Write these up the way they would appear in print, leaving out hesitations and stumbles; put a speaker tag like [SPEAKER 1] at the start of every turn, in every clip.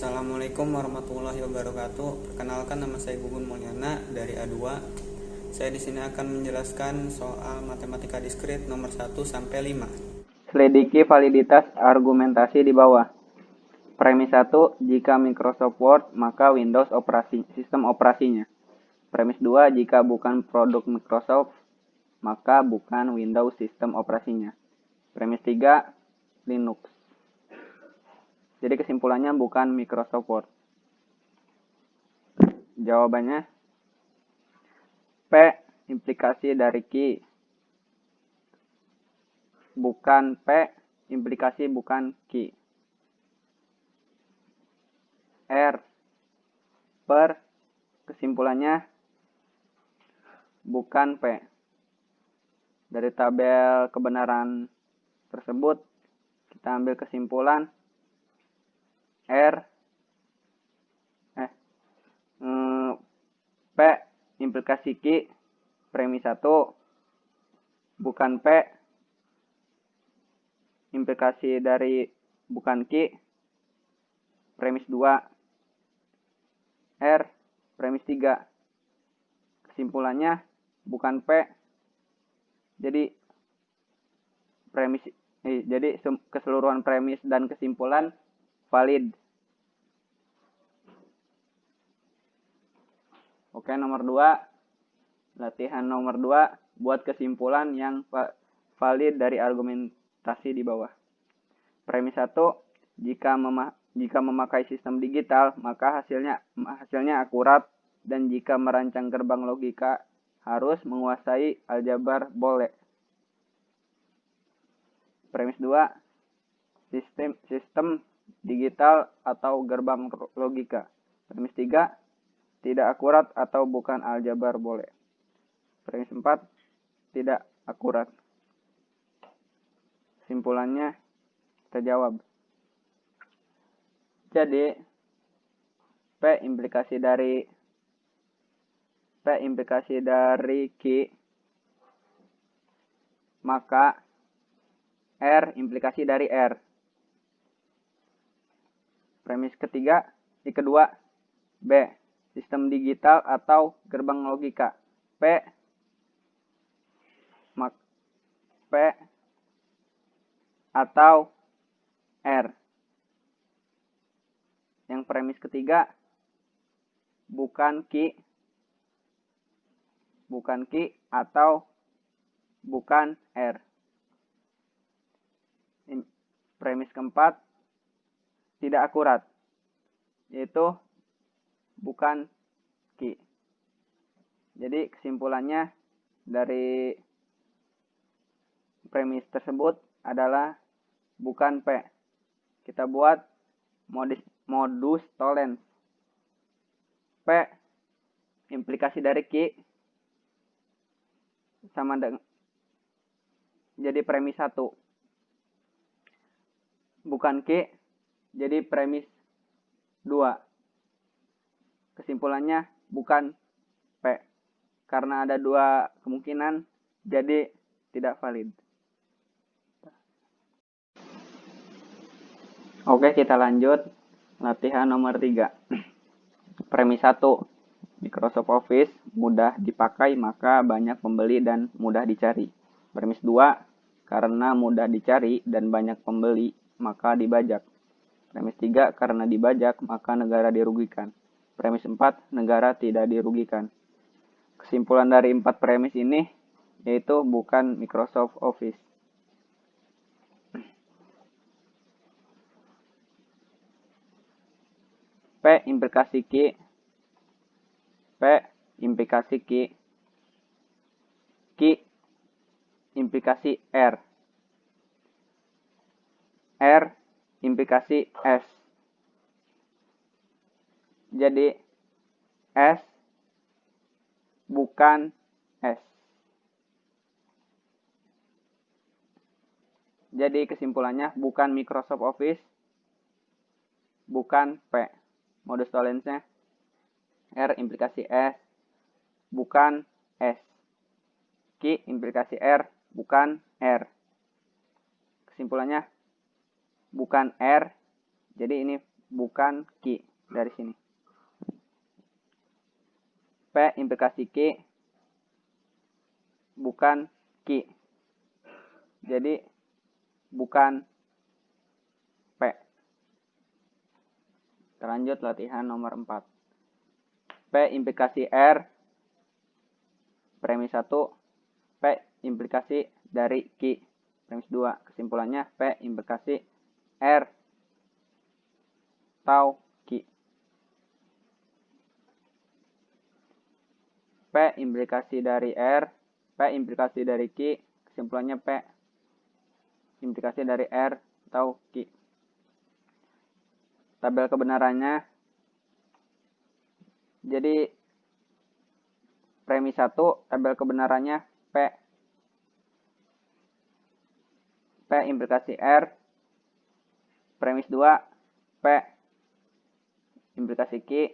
[SPEAKER 1] Assalamualaikum warahmatullahi wabarakatuh. Perkenalkan, nama saya Gugun Mulyana dari A2. Saya di sini akan menjelaskan soal matematika diskrit nomor 1 sampai 5.
[SPEAKER 2] Selidiki validitas argumentasi di bawah. Premis 1, jika Microsoft Word, maka Windows sistem operasinya. Premis 2, jika bukan produk Microsoft, maka bukan Windows sistem operasinya. Premis 3, Linux. Jadi kesimpulannya bukan Microsoft Word. Jawabannya P, implikasi dari Q. Bukan P, implikasi bukan Q. R, per, kesimpulannya bukan P. Dari tabel kebenaran tersebut, kita ambil kesimpulan P, implikasi Q, premis 1, bukan P, implikasi dari bukan Q, premis 2, R, premis 3. Kesimpulannya bukan P. Jadi keseluruhan premis dan kesimpulan valid. Oke, nomor 2. Latihan nomor 2, buat kesimpulan yang valid dari argumentasi di bawah. Premis 1, jika memakai sistem digital, maka hasilnya akurat, dan jika merancang gerbang logika harus menguasai aljabar boleh. Premis 2, sistem digital atau gerbang logika. Premis 3, tidak akurat atau bukan aljabar boleh. Premis 4, tidak akurat. Kesimpulannya terjawab. Jadi P implikasi dari Q, maka R implikasi dari R. Premis kedua B, sistem digital atau gerbang logika. P atau R. Yang premis ketiga bukan Q atau bukan R. Premis keempat tidak akurat, yaitu bukan Q. Jadi kesimpulannya dari premis tersebut adalah bukan P. Kita buat modus tollens. P implikasi dari Q sama dengan jadi premis 1. Bukan Q jadi premis 2. Kesimpulannya bukan P. Karena ada 2 kemungkinan, jadi tidak valid. Oke, kita lanjut. Latihan nomor 3. Premis 1. Microsoft Office mudah dipakai maka banyak pembeli dan mudah dicari. Premis 2. Karena mudah dicari dan banyak pembeli maka dibajak. Premis 3. Karena dibajak maka negara dirugikan. Premis 4. Negara tidak dirugikan. Kesimpulan dari 4 premis ini yaitu bukan Microsoft Office. P implikasi Q. P implikasi Q. Q implikasi R. R implikasi S. Jadi S bukan S. Jadi kesimpulannya bukan Microsoft Office, bukan P. Modus tollensnya R implikasi S, bukan S. Q implikasi R, bukan R. Kesimpulannya bukan R, jadi ini bukan Q dari sini. P implikasi Q bukan Q. Jadi bukan P. Lanjut latihan nomor 4. P implikasi R premis 1, P implikasi dari Q premis 2. Kesimpulannya P implikasi R tau Q. P implikasi dari R, P implikasi dari Q, kesimpulannya P implikasi dari R tau Q. Tabel kebenarannya, jadi premis 1 tabel kebenarannya P implikasi R, premis 2 P implikasi Q,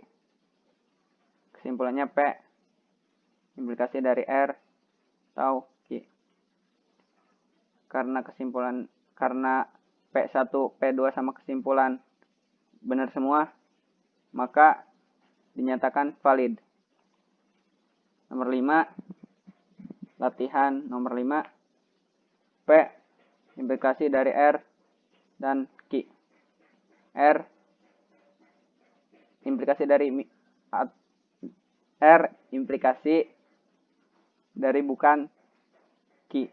[SPEAKER 2] kesimpulannya P implikasi dari R tau Q. Karena P1, P2 sama kesimpulan benar semua, maka dinyatakan valid. Nomor 5, latihan nomor 5, P implikasi dari R dan Q. R implikasi dari bukan Q.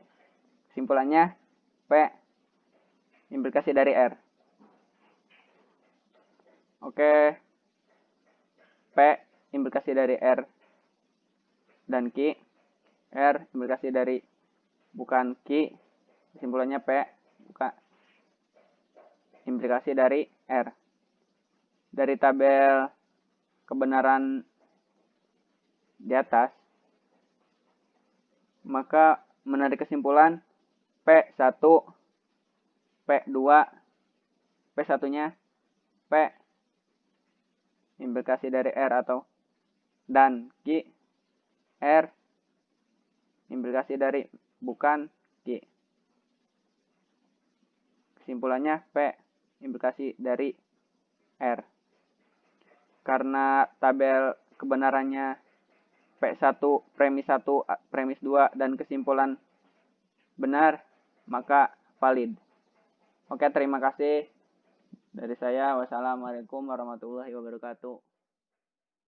[SPEAKER 2] Kesimpulannya P implikasi dari R. Oke. P implikasi dari R dan Q. R implikasi dari bukan Q. Kesimpulannya P bukan implikasi dari R. Dari tabel kebenaran di atas, maka menarik kesimpulan P1, P2, P1-nya P implikasi dari R dan Q, R implikasi dari bukan Q. Kesimpulannya P implikasi dari R. Karena tabel kebenarannya P1, premis 1, premis 2, dan kesimpulan benar, maka valid. Oke, terima kasih dari saya. Wassalamualaikum warahmatullahi wabarakatuh.